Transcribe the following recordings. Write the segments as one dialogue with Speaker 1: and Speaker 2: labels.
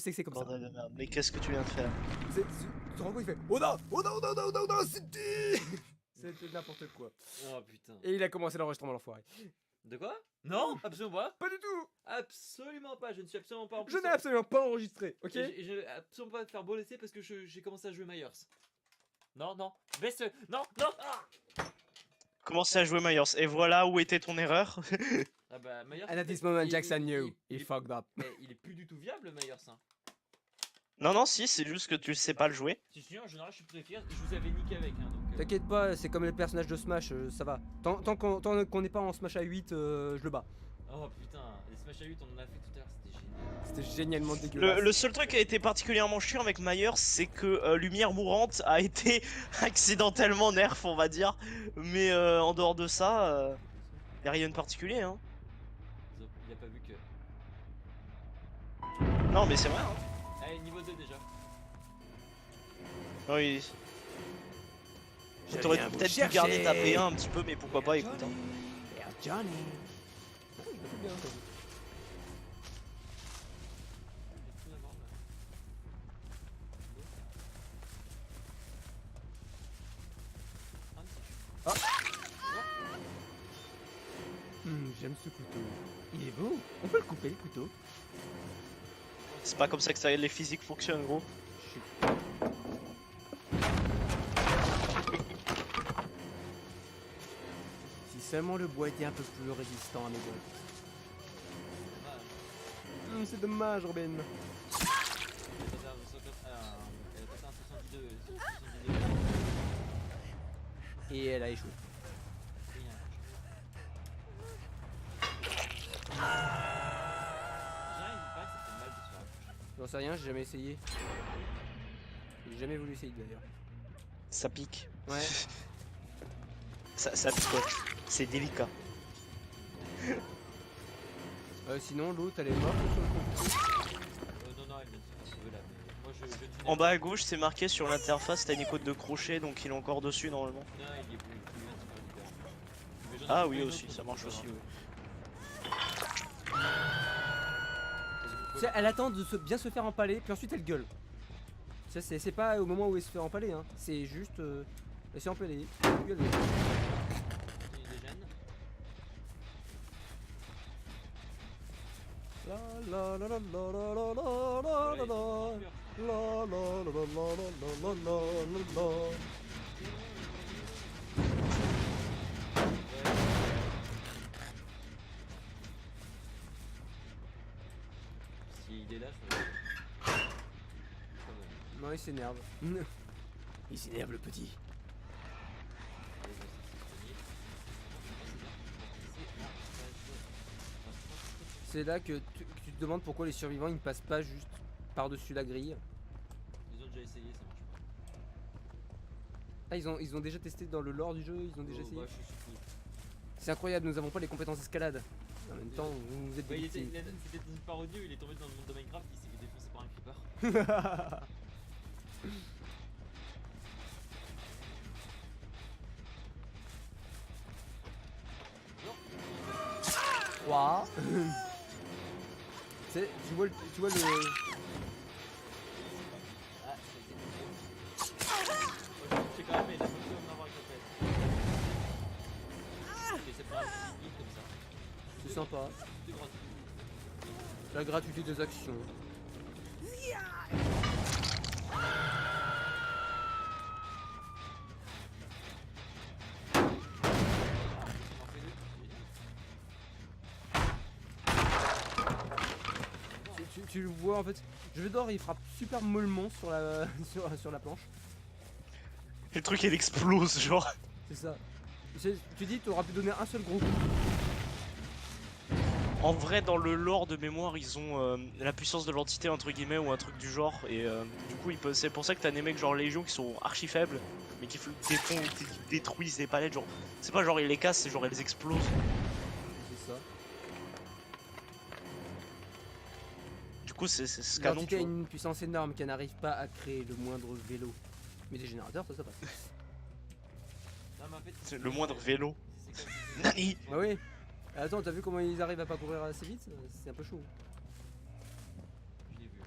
Speaker 1: sais que c'est comme ça.
Speaker 2: Bordel de merde, mais qu'est-ce que tu viens de faire?
Speaker 1: Tu te rends compte, il fait oh non, oh non, oh non, oh non, oh non, c'était. C'était n'importe quoi.
Speaker 3: Oh putain.
Speaker 1: Et il a commencé l'enregistrement, l'enfoiré.
Speaker 3: De quoi? Non, absolument pas.
Speaker 1: Pas du tout.
Speaker 3: Absolument pas, je ne suis absolument pas en
Speaker 1: Je n'ai absolument pas enregistré, ok?
Speaker 3: Et je vais absolument pas te faire beau laisser parce que j'ai commencé à jouer Myers. Non, non, baisse. Non, non. Ah,
Speaker 2: Commencez à jouer Myers. Et voilà où était ton erreur.
Speaker 3: ah bah Myers.
Speaker 1: And at this moment,
Speaker 3: il-
Speaker 1: Jackson
Speaker 3: il-
Speaker 1: knew.
Speaker 3: il-
Speaker 1: He
Speaker 3: il-
Speaker 1: fucked up.
Speaker 3: Mais il est plus du tout viable Myers. Hein.
Speaker 2: Non, non, si, c'est juste que tu sais pas le jouer.
Speaker 3: Si je suis en général, je suis plus efficace. Je vous avais niqué avec. Hein, donc,
Speaker 1: T'inquiète pas, c'est comme les personnages de Smash, ça va. Tant qu'on n'est pas en Smash à 8, je le bats.
Speaker 3: Oh putain, les Smash à 8, on en a fait tout à l'heure, c'était génial.
Speaker 1: C'était génialement dégueulasse.
Speaker 2: Le seul truc qui a été particulièrement chiant avec Myers, c'est que Lumière Mourante a été accidentellement nerf, on va dire. Mais en dehors de ça, y a rien de particulier, hein.
Speaker 3: Il a pas vu que.
Speaker 2: Non, mais c'est vrai, hein.
Speaker 3: Allez, niveau 2 déjà.
Speaker 2: Oui. T'aurais peut-être dû garder ta P1 un petit peu, mais pourquoi pas, écoute. Hein.
Speaker 1: Johnny. Ah, il a fait bien, ça. J'aime ce couteau. Il est beau. On peut le couper, le couteau.
Speaker 2: C'est pas comme ça que les physiques fonctionnent, gros.
Speaker 1: Si seulement le bois était un peu plus résistant à mes bottes. C'est dommage, Robin. Et elle a échoué. J'en sais rien, j'ai jamais essayé. J'ai jamais voulu essayer d'ailleurs.
Speaker 2: Ça pique.
Speaker 1: Ouais.
Speaker 2: ça picote. C'est délicat.
Speaker 1: Sinon, l'autre elle est morte sur le computer.
Speaker 3: Non, non, elle vient de se faire sauver là. Mais moi, je
Speaker 2: En bas à gauche, c'est marqué sur l'interface, t'as une icône de crochet, donc il est encore dessus normalement.
Speaker 3: Non, il est plus vient de se faire libérer. Mais j'en ai
Speaker 2: Ah
Speaker 3: trouvé
Speaker 2: oui
Speaker 3: une
Speaker 2: aussi,
Speaker 3: autre,
Speaker 2: ça marche aussi, oui.
Speaker 1: Tu sais, elle attend de bien se faire empaler, puis ensuite elle gueule. Ça, c'est pas au moment où elle se fait empaler, hein. C'est juste. Elle s'est empalée. Gueule.
Speaker 3: Il dégène.
Speaker 1: La la la la la la la la la la la. La la la la la la la la la.
Speaker 3: S'il est là, je vais.
Speaker 1: Non, il s'énerve. Il s'énerve le petit. C'est là que tu te demandes pourquoi les survivants ils ne passent pas juste par-dessus la grille.
Speaker 3: Ils ont déjà essayé, ça marche pas.
Speaker 1: Ah, ils ont déjà testé dans le lore du jeu, ils ont déjà essayé.
Speaker 3: Bah, je suis surpris.
Speaker 1: C'est incroyable, nous avons pas les compétences d'escalade. En même temps, vous êtes
Speaker 3: Bah,
Speaker 1: des
Speaker 3: c'était
Speaker 1: victimes.
Speaker 3: une parodie où il est tombé dans le monde de Minecraft, il s'est fait défoncer par un creeper.
Speaker 1: Quoi? Tu vois le.
Speaker 3: Ah, c'était trop. J'ai quand même, mais il a beaucoup en avoir avec la tête. Et c'est pas un petit comme ça.
Speaker 1: C'est sympa.
Speaker 3: C'est gratuit.
Speaker 1: La gratuité des actions. Tu le vois en fait, je dehors il frappe super mollement sur la, sur la planche.
Speaker 2: Et le truc il explose, genre.
Speaker 1: C'est ça. Tu dis tu auras pu donner un seul gros coup.
Speaker 2: En vrai, dans le lore de mémoire, ils ont la puissance de l'entité, entre guillemets, ou un truc du genre. Et du coup, c'est pour ça que t'as des mecs genre Légion qui sont archi faibles, mais qui détruisent des palettes. Genre, c'est pas genre ils les cassent, c'est genre ils les explosent.
Speaker 1: C'est ça.
Speaker 2: Du coup, c'est ce canon.
Speaker 1: L'entité a
Speaker 2: Tu vois.
Speaker 1: une puissance énorme qui n'arrive pas à créer le moindre vélo. Mais des générateurs, ça passe.
Speaker 3: Non, mais en fait,
Speaker 2: C'est le moindre vélo.
Speaker 3: c'est comme
Speaker 2: Nani.
Speaker 1: Bah oui. Attends, t'as vu comment ils arrivent à pas courir assez vite? C'est un peu chaud.
Speaker 3: Je l'ai vu.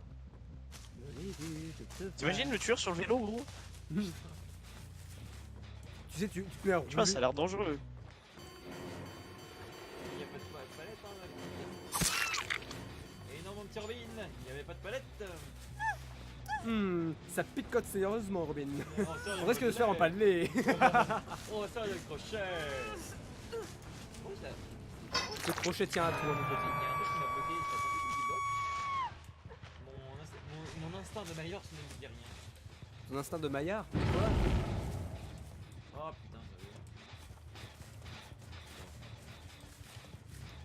Speaker 2: T'imagines le tueur sur le vélo, gros?
Speaker 1: Tu sais, tu te mets à
Speaker 2: Je sais pas,
Speaker 1: rouler.
Speaker 2: ça a l'air dangereux.
Speaker 3: Il n'y a pas de palette, hein, Et non, mon petit Robin, il n'y avait pas de palette.
Speaker 1: Ça picote sérieusement, Robin.
Speaker 3: Oh, ça,
Speaker 1: On risque de se faire empaler.
Speaker 3: Oh, ça, le crochet. Oh, ça.
Speaker 1: Le crochet tient à toi, mon
Speaker 3: Il y a un
Speaker 1: petit.
Speaker 3: truc qui m'a bloqué, ça a sorti du bloc. Mon instinct de Myers ne me dit rien.
Speaker 1: Ton instinct de Maillard.
Speaker 3: Oh putain, ça veut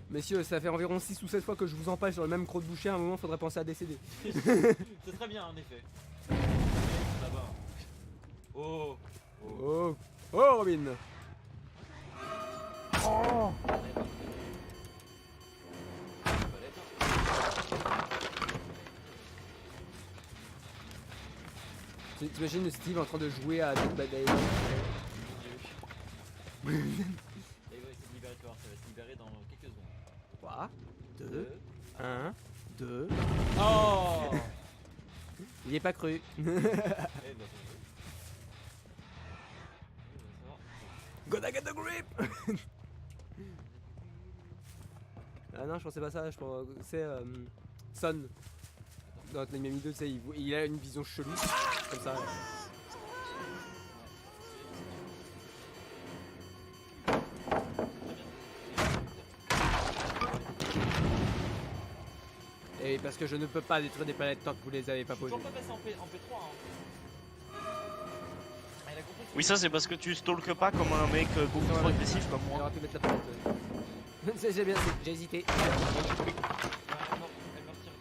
Speaker 1: Messieurs, ça fait environ 6 ou 7 fois que je vous empale sur le même croc-de-boucher. À un moment, faudrait penser à décéder.
Speaker 3: Ce serait bien en effet. Là-bas. Oh.
Speaker 1: Oh, oh, Robin. Oh. T'imagines Steve en train de jouer à Dead by Daylight.
Speaker 3: Et il va essayer de libérer Thor, ça va se libérer dans quelques secondes.
Speaker 1: 3, 2, 1, 2.
Speaker 3: Oh.
Speaker 1: Il y est pas cru.
Speaker 3: Eh bah, ça va.
Speaker 1: Gonna get the grip. Ah non, je pensais pas ça, je pense c'est Son. Dans Enemy 2, tu sais, il a une vision chelou. Comme ça. Et parce que je ne peux pas détruire des planètes tant que vous les avez pas
Speaker 3: Je suis
Speaker 1: posées.
Speaker 3: toujours pas passé en P3 hein. Elle a compris que
Speaker 2: Oui, ça c'est parce que tu stalkes pas comme un mec beaucoup trop agressif comme
Speaker 1: On
Speaker 2: moi.
Speaker 1: aurait pu mettre la planète. C'est bien, j'ai hésité.
Speaker 3: elle me retient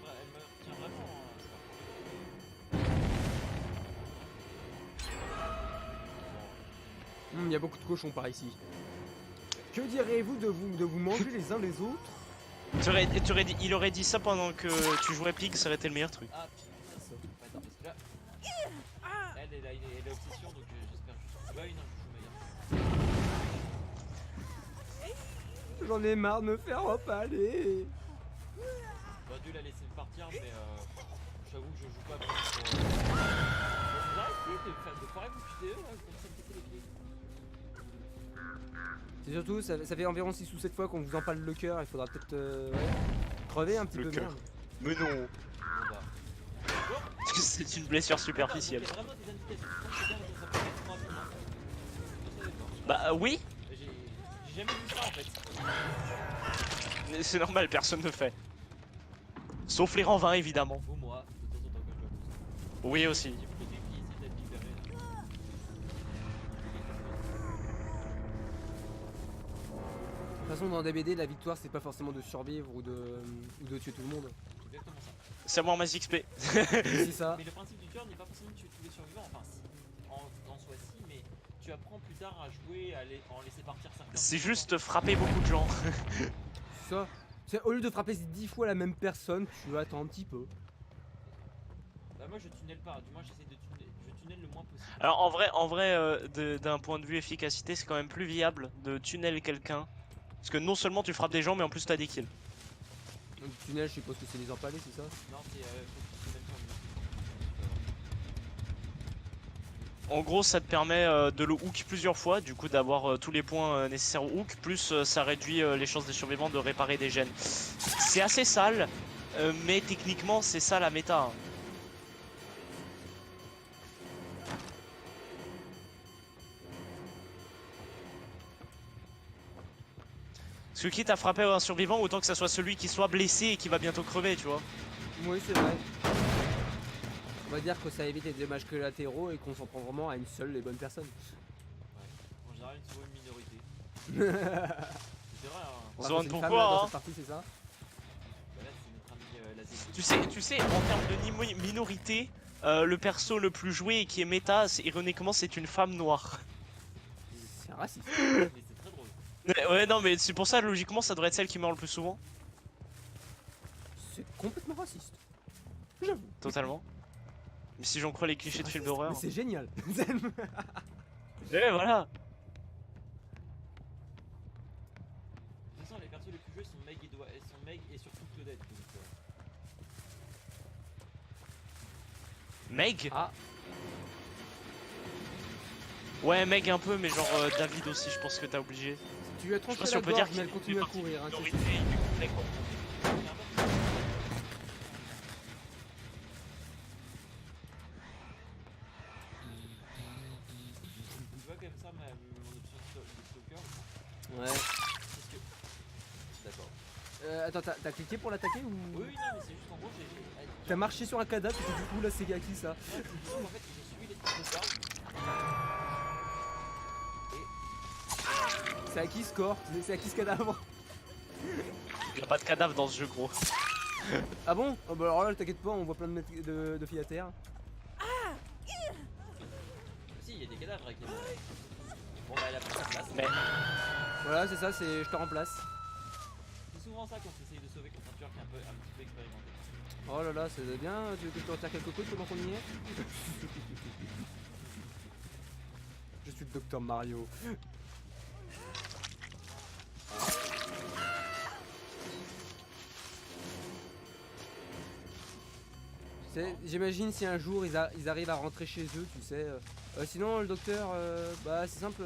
Speaker 3: vraiment.
Speaker 1: Il y a beaucoup de cochons par ici. Que diriez-vous de vous manger les uns les autres?
Speaker 2: Il aurait dit ça pendant que tu jouais Pig, ça aurait été le meilleur truc.
Speaker 3: Ah putain, attends, parce que là. Elle a obsession donc j'espère juste. Bah, non, je joue meilleur.
Speaker 1: J'en ai marre de me faire empaler.
Speaker 3: J'aurais dû la laisser partir, mais j'avoue que je joue pas pour. Vous arrêtez de foirer vos QTE là, comme ça me casser les pieds.
Speaker 1: C'est surtout, ça fait environ 6 ou 7 fois qu'on vous empale le cœur. Il faudra peut-être crever un petit
Speaker 2: Le
Speaker 1: peu
Speaker 2: cœur.
Speaker 1: merde.
Speaker 2: Mais non.
Speaker 3: Bon bah.
Speaker 2: C'est une blessure superficielle.
Speaker 3: Il y a vraiment des indications qui montrent que ça peut être rapidement. Je savais pas.
Speaker 2: Bah oui,
Speaker 3: J'ai jamais vu ça en fait.
Speaker 2: mais c'est normal, personne ne fait. Sauf les rangs 20 évidemment.
Speaker 3: Ou moi, de temps en temps quand je vois tout ça.
Speaker 2: Oui aussi.
Speaker 3: J'ai produit qui essaie d'être libéré là.
Speaker 1: De toute façon, dans des BD, la victoire, c'est pas forcément de survivre ou de tuer tout le monde.
Speaker 3: C'est exactement ça.
Speaker 2: C'est moi Mass XP.
Speaker 1: C'est ça.
Speaker 3: Mais le principe du tueur n'est pas forcément de tuer tous les survivants, enfin si, en soi si, mais tu apprends plus tard à jouer en laisser partir certains.
Speaker 2: C'est juste frapper beaucoup de gens.
Speaker 1: C'est ça. C'est au lieu de frapper 10 fois la même personne, tu attends un petit peu.
Speaker 3: Bah moi je tunnel pas, du moins j'essaie de tunnel, je tunnel le moins possible.
Speaker 2: Alors en vrai d'un point de vue efficacité, c'est quand même plus viable de tunnel quelqu'un. Parce que non seulement tu frappes des gens, mais en plus t'as des kills.
Speaker 1: Donc, le tunnel, je suppose que c'est les empalés, c'est ça?
Speaker 3: Non c'est faut que tu tunnelles toi.
Speaker 2: En gros, ça te permet de le hook plusieurs fois, du coup d'avoir tous les points nécessaires au hook, plus ça réduit les chances des survivants de réparer des gènes. C'est assez sale, mais techniquement c'est ça la méta. Hein. Parce que quitte à frapper un survivant, autant que ça soit celui qui soit blessé et qui va bientôt crever, tu vois.
Speaker 1: Oui, c'est vrai. On va dire que ça évite les dommages collatéraux et qu'on s'en prend vraiment à une seule et bonne personne.
Speaker 3: En général il faut une minorité.
Speaker 1: On
Speaker 3: C'est vrai hein.
Speaker 1: va
Speaker 2: Zoan,
Speaker 1: passer une femme
Speaker 2: pourquoi,
Speaker 1: dans
Speaker 2: hein
Speaker 1: cette partie, c'est ça?
Speaker 3: Bah là c'est notre ami Lazé.
Speaker 2: Tu sais, en termes de minorité, le perso le plus joué et qui est méta, ironiquement, c'est une femme noire.
Speaker 1: C'est raciste.
Speaker 3: Mais c'est très drôle.
Speaker 2: Ouais, non, mais c'est pour ça, logiquement, ça devrait être celle qui meurt le plus souvent.
Speaker 1: C'est complètement raciste. J'avoue.
Speaker 2: Totalement. Mais si j'en crois les clichés de films d'horreur.
Speaker 1: Mais c'est génial.
Speaker 2: Ouais, voilà.
Speaker 3: De toute façon les persos les plus joués sont Meg et surtout Claudette. Donc,
Speaker 2: Meg?
Speaker 1: Ah,
Speaker 2: Ouais, Meg un peu, mais genre David aussi, je pense que t'as obligé.
Speaker 1: tu lui as
Speaker 2: Je sais pas
Speaker 1: tranché
Speaker 2: si
Speaker 1: la
Speaker 2: on peut
Speaker 1: gorge,
Speaker 2: dire
Speaker 1: mais
Speaker 2: qu'il
Speaker 1: elle
Speaker 2: fait
Speaker 1: continue à
Speaker 2: partie
Speaker 1: courir.
Speaker 2: d'une
Speaker 1: Hein,
Speaker 2: minorité du complet, quoi.
Speaker 3: Tu vois comme ça mon option de stalker?
Speaker 1: Ouais.
Speaker 3: Parce que. D'accord.
Speaker 1: Attends, t'as cliqué pour l'attaquer ou.
Speaker 3: Oui, oui, non, mais c'est juste qu'en gros, j'ai.
Speaker 1: T'as marché sur un cadavre, tu t'es dit, ouh là, c'est à qui ça?
Speaker 3: Non, c'est juste qu'en fait, j'ai suivi les trucs de garde.
Speaker 1: C'est à qui score? C'est à qui ce cadavre?
Speaker 2: Y'a pas de cadavre dans ce jeu, gros.
Speaker 1: Ah bon? Oh, bah alors là, t'inquiète pas, on voit plein de filles à terre.
Speaker 3: Si, il y a des cadavres avec les mains. Bon, bah, elle a pris sa place.
Speaker 2: Mais
Speaker 1: Voilà, c'est ça, c'est je te remplace.
Speaker 3: C'est souvent ça quand tu essayes de sauver contre un tueur qui est un petit peu expérimenté.
Speaker 1: Oh là là, c'est bien, tu veux que je te retire quelques coups pendant qu'on y est? Je suis le docteur Mario. J'imagine si un jour ils arrivent à rentrer chez eux, tu sais. Sinon, le docteur, bah c'est simple.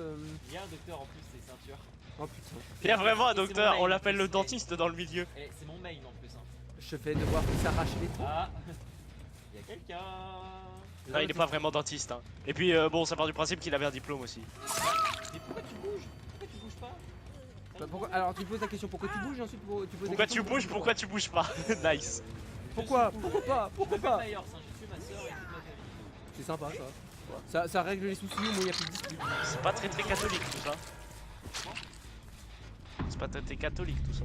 Speaker 3: Il y a un docteur en plus, c'est un tueur.
Speaker 1: Oh putain,
Speaker 2: y'a vraiment un
Speaker 3: C'est mon
Speaker 2: docteur,
Speaker 3: mail,
Speaker 2: on
Speaker 3: en
Speaker 2: l'appelle
Speaker 3: plus,
Speaker 2: le dentiste dans le milieu.
Speaker 3: Et c'est mon mail en plus. Hein.
Speaker 1: je te fais devoir s'arracher les trous.
Speaker 3: Ah il y a quelqu'un.
Speaker 2: Non, il est pas vraiment dentiste. Hein. Et puis, bon, ça part du principe qu'il avait un diplôme aussi.
Speaker 3: Mais pourquoi tu bouges? Pourquoi tu bouges pas?
Speaker 1: Bah, alors tu poses la question pourquoi tu bouges et ensuite tu poses
Speaker 2: Pourquoi tu bouges, pourquoi tu bouges pas? Nice.
Speaker 1: Pourquoi pas? Pourquoi pas?
Speaker 3: Myers, hein, je suis ma soeur et toute ma famille.
Speaker 1: C'est sympa ça. Ça règle les soucis, au moins il y a plus de disputes.
Speaker 2: C'est pas très catholique tout ça. C'est pas très catholique tout ça.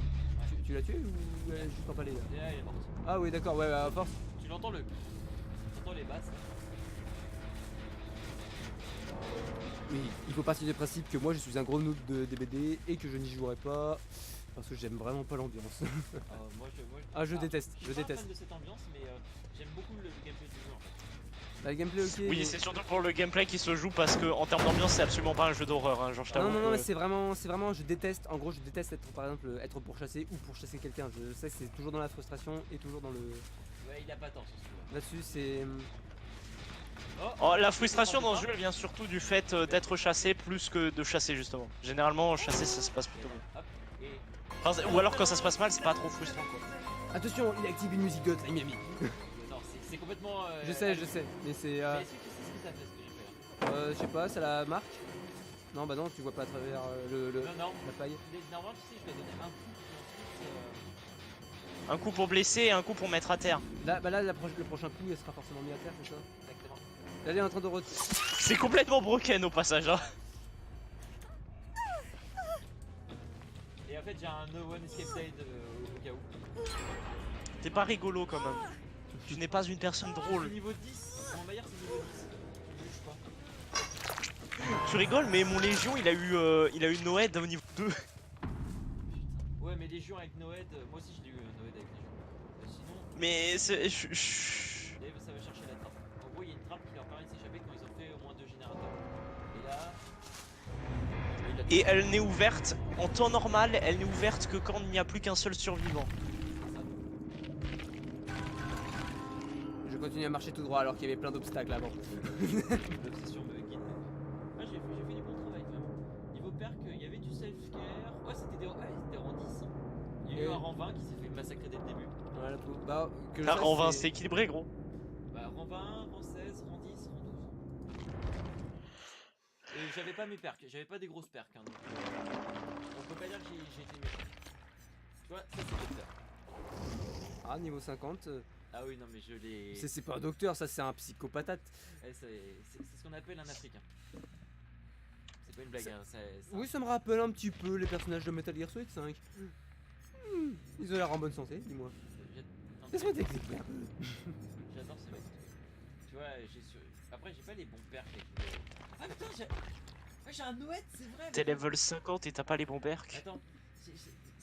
Speaker 1: Tu l'as tué ou elle est juste empalée là?
Speaker 3: Et là, elle est morte.
Speaker 1: Ah oui d'accord, ouais, à force.
Speaker 3: Tu l'entends T'entends les basses.
Speaker 1: Oui, il faut partir du principe que moi je suis un gros noob de DBD et que je n'y jouerai pas parce que j'aime vraiment pas l'ambiance. Ah, je déteste,
Speaker 3: Je
Speaker 1: je
Speaker 3: suis pas
Speaker 1: déteste.
Speaker 3: fan de cette ambiance, mais j'aime beaucoup le gameplay du jeu en fait.
Speaker 1: Bah, le gameplay ok.
Speaker 2: Oui,
Speaker 1: mais-
Speaker 2: c'est surtout pour le gameplay qui se joue parce que en termes d'ambiance, c'est absolument pas un jeu d'horreur. Hein. Genre, je
Speaker 1: Non,
Speaker 2: t'avoue
Speaker 1: non, non, mais
Speaker 2: que-
Speaker 1: c'est vraiment, je déteste, en gros, je déteste être, par exemple, être pourchassé ou pourchasser quelqu'un. Je sais que c'est toujours dans la frustration et toujours dans le.
Speaker 3: Ouais, il a pas tort sur ce coup-là.
Speaker 1: Là-dessus, c'est.
Speaker 2: Oh, la frustration dans ce jeu, elle vient surtout du fait d'être chassé plus que de chasser justement. Généralement, chasser, ça se passe plutôt bien.
Speaker 3: Hop, et.
Speaker 2: Enfin, ou alors quand ça se passe mal, c'est pas trop frustrant quoi.
Speaker 1: Attention, il active une musique goth, Miami.
Speaker 3: Non, c'est complètement.
Speaker 1: Je sais, mais c'est.
Speaker 3: Mais est-ce que tu sais ce que t'as fait, ce que j'ai fait là?
Speaker 1: Je sais pas, ça la marque. Non, bah non, tu vois pas à travers
Speaker 3: Non, non.
Speaker 1: la paille.
Speaker 3: Normalement, tu sais, je dois donner un coup, puis ensuite.
Speaker 2: Un coup pour blesser et un coup pour mettre à terre.
Speaker 1: Là, bah là, le prochain coup, elle sera forcément mis à terre, c'est ça.
Speaker 3: Exactement.
Speaker 1: Là, elle est en train de retirer.
Speaker 2: C'est complètement broken au passage. Hein.
Speaker 3: Et en fait, j'ai un no one escape blade au cas où.
Speaker 2: T'es pas rigolo quand même. Tu n'es pas une personne
Speaker 3: C'est
Speaker 2: drôle.
Speaker 3: niveau 10. Mon meilleur, c'est niveau 10. Je bouge pas.
Speaker 2: Tu rigoles, mais mon Légion, il a eu Noed au niveau 2.
Speaker 3: Putain. Ouais, mais Légion avec Noed, moi aussi, je l'ai eu Noed avec Légion. Sinon,
Speaker 2: Mais c'est.
Speaker 3: Dave, ça va chercher la trappe. En gros, il y a une trappe qui leur permet de s'échapper quand ils ont fait au moins 2 générateurs. Et là.
Speaker 2: Et elle n'est ouverte en temps normal, elle n'est ouverte que quand il n'y a plus qu'un seul survivant.
Speaker 1: Je continue à marcher tout droit alors qu'il y avait plein d'obstacles avant.
Speaker 3: L'obsession me guide. Ah, j'ai fait du bon travail vraiment. Niveau perk, il y avait du self-care. Ouais, c'était des rangs 10. Il y a eu
Speaker 1: Et-
Speaker 3: un rang 20 qui s'est fait massacrer dès le début.
Speaker 1: Voilà, bah, que je
Speaker 2: Là,
Speaker 1: sache,
Speaker 2: en 20, c'est équilibré, gros.
Speaker 3: Bah, rang 20, rang 16, rang 10, rang 12. Et j'avais pas mes perks, j'avais pas des grosses perks. Hein, donc, on peut pas dire que j'ai été méchant. Tu vois, ça c'est docteur.
Speaker 1: Ah, niveau 50.
Speaker 3: Ah oui, non, mais je l'ai.
Speaker 1: C'est pas un docteur, ça c'est un psychopatate.
Speaker 3: Eh, c'est ce qu'on appelle un africain. C'est pas une blague, hein.
Speaker 1: Oui, ça me rappelle un petit peu les personnages de Metal Gear Solid 5. Ils ont l'air en bonne santé, dis-moi. Laisse-moi t'expliquer un peu.
Speaker 3: J'adore ces mecs. Tu vois, après, j'ai pas les bons perks avec le. Ah putain, j'ai un Noed, c'est vrai.
Speaker 2: T'es
Speaker 3: mais-
Speaker 2: level 50 et t'as pas les bons perks.
Speaker 3: Attends, c'est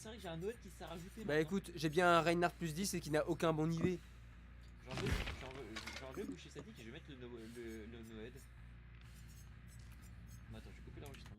Speaker 3: vrai que j'ai un Noed qui s'est rajouté.
Speaker 1: Bah écoute, j'ai bien un Reinhardt plus 10 et qui n'a aucun bon niveau.
Speaker 3: J'ai enlevé le boucher sadique et je vais mettre le Noed. Bon, attends, je vais couper l'enregistrement.